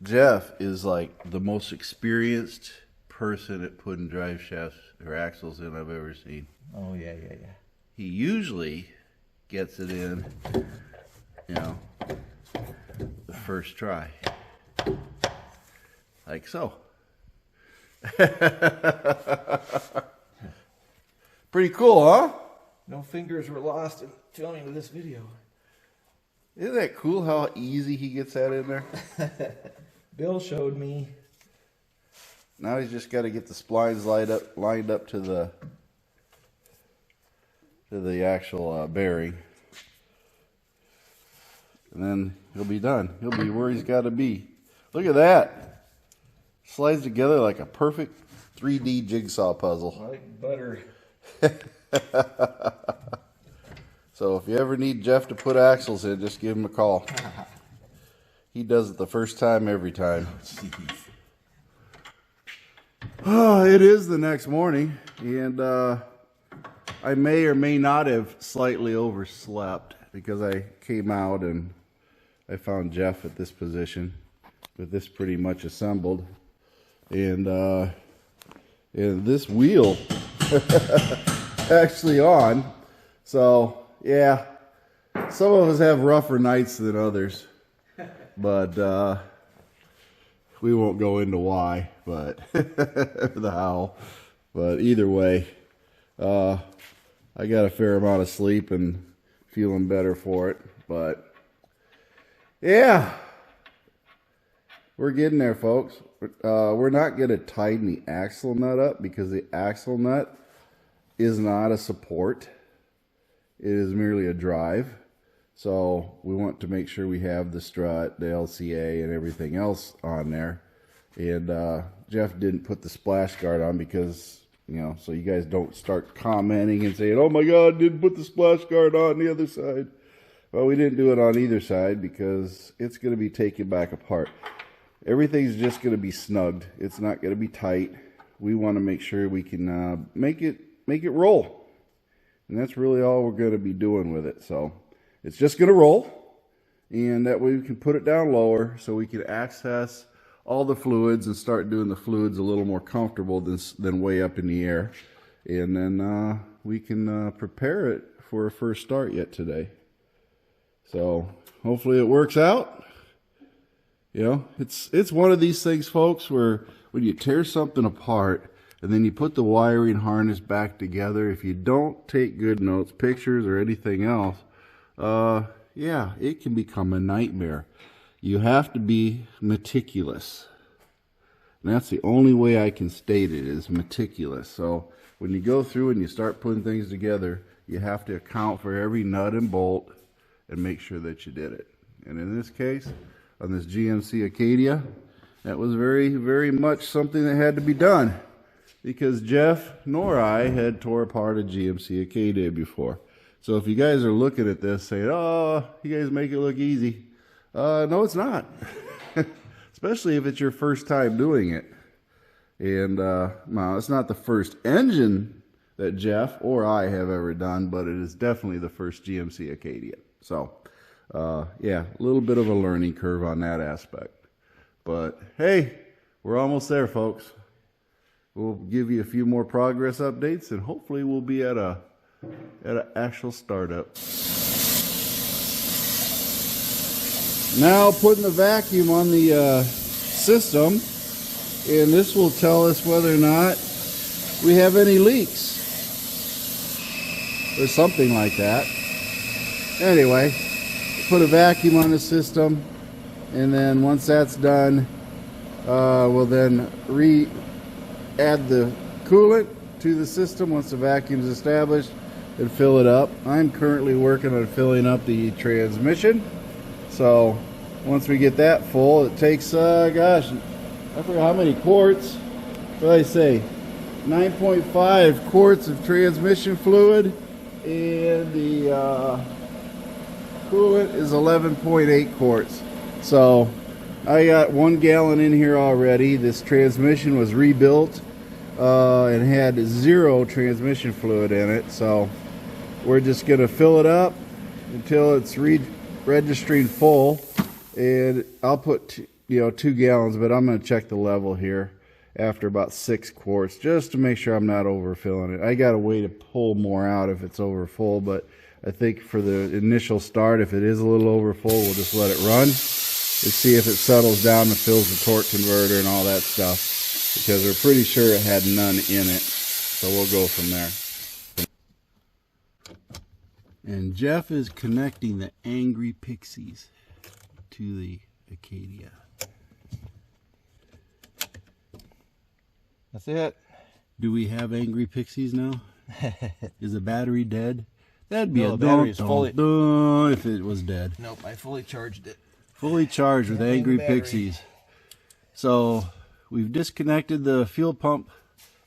Jeff is like the most experienced person at putting drive shafts or axles in I've ever seen. Oh, yeah. He usually gets it in, you know, the first try. Like so. Pretty cool, huh? No fingers were lost in filming this video. Isn't that cool how easy he gets that in there? Bill showed me. Now he's just got to get the splines lined up to the actual bearing. And then he'll be done. He'll be where he's got to be. Look at that. Slides together like a perfect 3D jigsaw puzzle. Like butter. So if you ever need Jeff to put axles in, just give him a call. He does it the first time every time. Oh, it is the next morning, and I may or may not have slightly overslept because I came out and I found Jeff at this position with this pretty much assembled, and this wheel actually on. So yeah, some of us have rougher nights than others, but we won't go into why, but the how. But either way, I got a fair amount of sleep and feeling better for it. But yeah, we're getting there, folks. We're not going to tighten the axle nut up because the axle nut is not a support. It is merely a drive. So we want to make sure we have the strut, the LCA, and everything else on there. And Jeff didn't put the splash guard on because, you know, so you guys don't start commenting and saying, oh my God, didn't put the splash guard on the other side. Well, we didn't do it on either side because it's going to be taken back apart. Everything's just going to be snugged. It's not going to be tight. We want to make sure we can make it roll. And that's really all we're going to be doing with it. So it's just going to roll, and that way we can put it down lower so we can access all the fluids and start doing the fluids a little more comfortable than way up in the air. And then we can prepare it for a first start yet today. So hopefully it works out. You know, it's one of these things, folks, where when you tear something apart and then you put the wiring harness back together, if you don't take good notes, pictures, or anything else, yeah, it can become a nightmare. You have to be meticulous. And that's the only way I can state it, is meticulous. So when you go through and you start putting things together, you have to account for every nut and bolt and make sure that you did it. And in this case, on this GMC Acadia, that was very, very much something that had to be done, because Jeff nor I had tore apart a GMC Acadia before. So if you guys are looking at this saying, oh, you guys make it look easy. No, it's not. Especially if it's your first time doing it. And well, it's not the first engine that Jeff or I have ever done, but it is definitely the first GMC Acadia. So yeah, a little bit of a learning curve on that aspect. But hey, we're almost there, folks. We'll give you a few more progress updates, and hopefully we'll be at an actual startup. Now putting the vacuum on the system, and this will tell us whether or not we have any leaks or something like that. Anyway, put a vacuum on the system, and then once that's done, we'll then add the coolant to the system once the vacuum is established and fill it up. I'm currently working on filling up the transmission. So once we get that full, it takes, gosh, I forgot how many quarts. What did I say? 9.5 quarts of transmission fluid, and the coolant is 11.8 quarts. So I got 1 gallon in here already. This transmission was rebuilt and had 0 transmission fluid in it. So we're just going to fill it up until it's registering full. And I'll put 2 gallons, but I'm going to check the level here after about 6 quarts just to make sure I'm not overfilling it. I got a way to pull more out if it's over full, but I think for the initial start, if it is a little over full, we'll just let it run and see if it settles down and fills the torque converter and all that stuff, because we're pretty sure it had none in it. So we'll go from there. And Jeff is connecting the Angry Pixies to the Acadia. That's it. Do we have Angry Pixies now? Is the battery dead? That'd be No, a the battery's fully... if it was dead. Nope, I fully charged it. Fully charged with Angry Pixies. So we've disconnected the fuel pump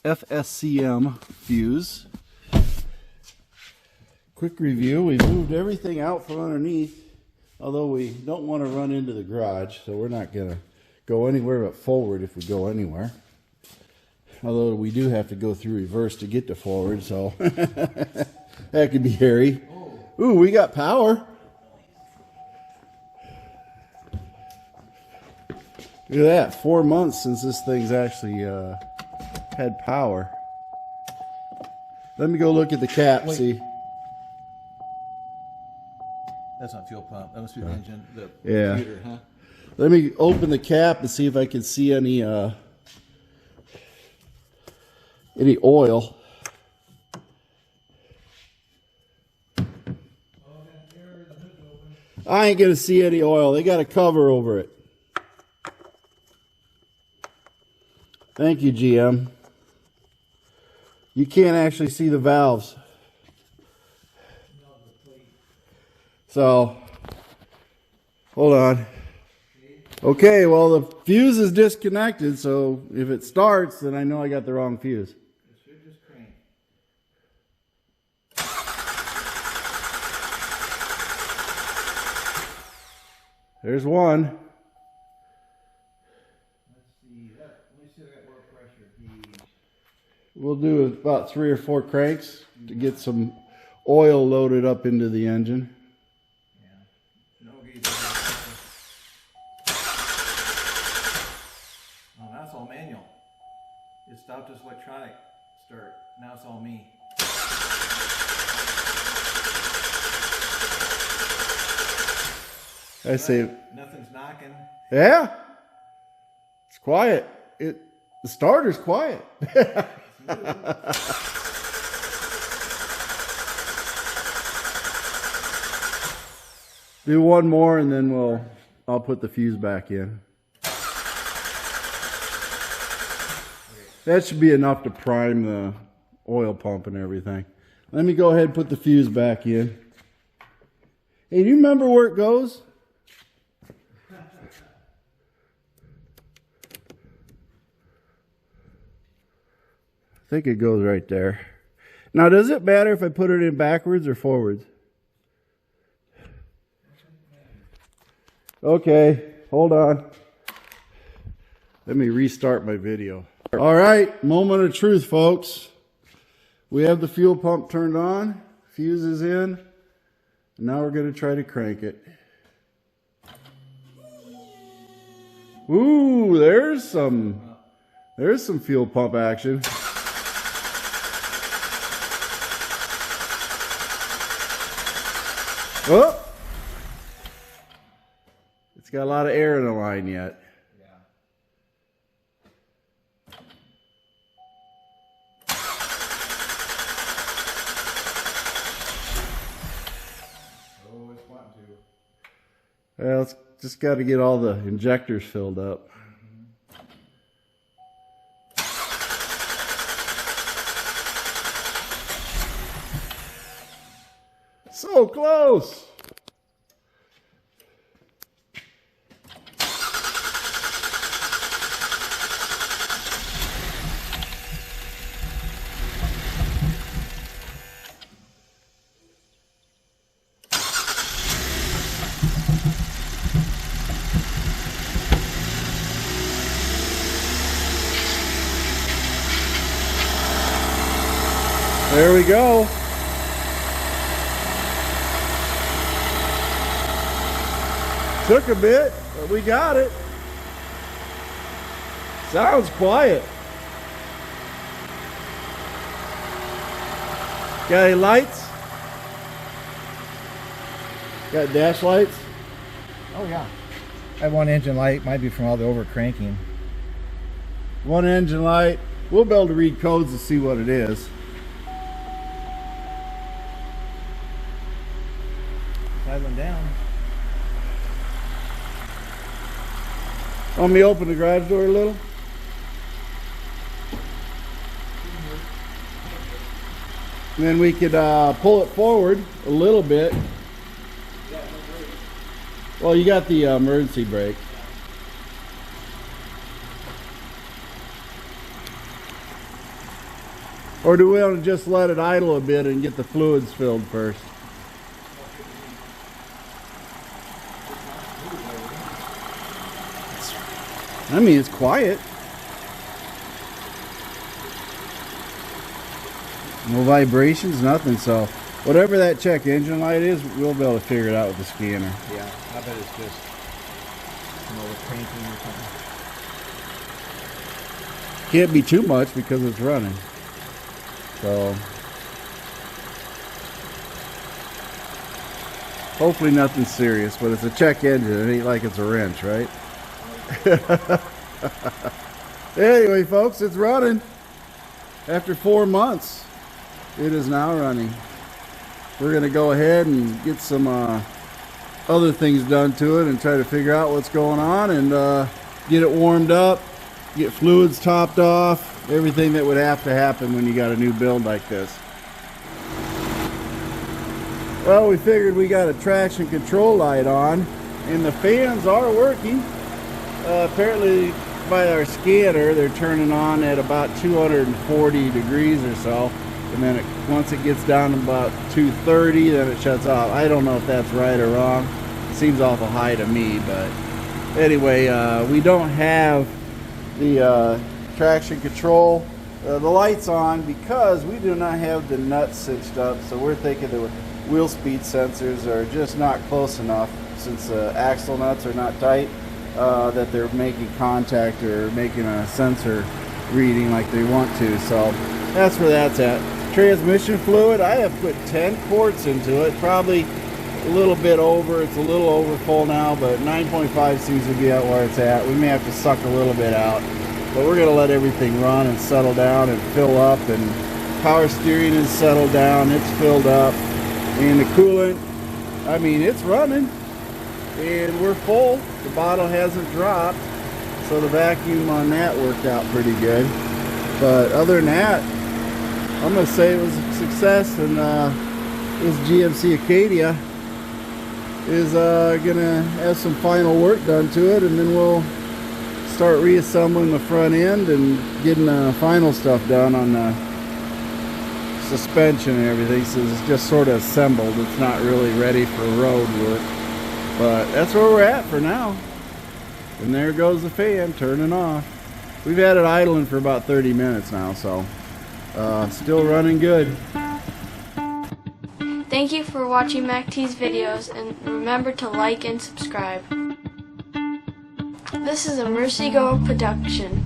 FSCM fuse. Quick review, we moved everything out from underneath, although we don't want to run into the garage, so we're not going to go anywhere but forward if we go anywhere. Although we do have to go through reverse to get to forward, so that could be hairy. Ooh, we got power. Look at that, 4 months since this thing's actually had power. Let me go look at the cap, see. That's not fuel pump. That must be the engine, the Yeah. computer, huh? Let me open the cap and see if I can see any oil. I ain't gonna see any oil. They got a cover over it. Thank you, GM. You can't actually see the valves. So, hold on. Okay, well the fuse is disconnected, so if it starts, then I know I got the wrong fuse. It should just crank. There's one. Let's see that. Let me see if I got more pressure gauge. We'll do about 3 or 4 cranks to get some oil loaded up into the engine. Yeah. No gauge. Oh, now it's all manual. It stopped as electronic start. Now it's all me. I say, Nothing's knocking. yeah, it's quiet. The starter's quiet. Do one more and then I'll put the fuse back in. That should be enough to prime the oil pump and everything. Let me go ahead and put the fuse back in. Hey, do you remember where it goes? I think it goes right there. Now, does it matter if I put it in backwards or forwards? Okay, hold on. Let me restart my video. All right, moment of truth, folks. We have the fuel pump turned on, fuse is in. Now we're going to try to crank it. Ooh, there's some fuel pump action. Oh! It's got a lot of air in the line yet. Yeah. Oh, it's wanting to. Well, it's just got to get all the injectors filled up. So close! There we go. Took a bit, but we got it. Sounds quiet. Got any lights? Got dash lights? Oh yeah. I have one engine light, might be from all the over cranking. One engine light. We'll be able to read codes to see what it is. Idling down. Want me to open the garage door a little? And then we could pull it forward a little bit. Well, you got the emergency brake. Or do we want to just let it idle a bit and get the fluids filled first? I mean, it's quiet. No vibrations, nothing. So whatever that check engine light is, we'll be able to figure it out with the scanner. Yeah, I bet it's just the cranking or something. Can't be too much because it's running. So hopefully nothing serious, but it's a check engine. It ain't like it's a wrench, right? Anyway, folks, it's running. After 4 months, it is now running. We're going to go ahead and get some other things done to it and try to figure out what's going on and get it warmed up, get fluids topped off, everything that would have to happen when you got a new build like this. Well, we figured we got a traction control light on and the fans are working. Apparently by our scanner they're turning on at about 240 degrees or so, and then once it gets down to about 230 then it shuts off. I don't know if that's right or wrong. It seems awful high to me, but anyway, we don't have the traction control the lights on because we do not have the nuts cinched up, so we're thinking the wheel speed sensors are just not close enough since the axle nuts are not tight. That they're making contact or making a sensor reading like they want to. So that's where that's at. Transmission fluid, I have put 10 quarts into it, probably a little bit over. It's a little over full now, but 9.5 seems to be out where it's at. We may have to suck a little bit out, but we're going to let everything run and settle down and fill up, and power steering is settled down, it's filled up, and the coolant, I mean, it's running. And we're full. The bottle hasn't dropped, so the vacuum on that worked out pretty good. But other than that, I'm gonna say it was a success, and this GMC Acadia is gonna have some final work done to it, and then we'll start reassembling the front end and getting the final stuff done on the suspension and everything. So it's just sort of assembled. It's not really ready for road work. But that's where we're at for now. And there goes the fan turning off. We've had it idling for about 30 minutes now, so still running good. Thank you for watching MACT's videos, and remember to like and subscribe. This is a Mercy Go production.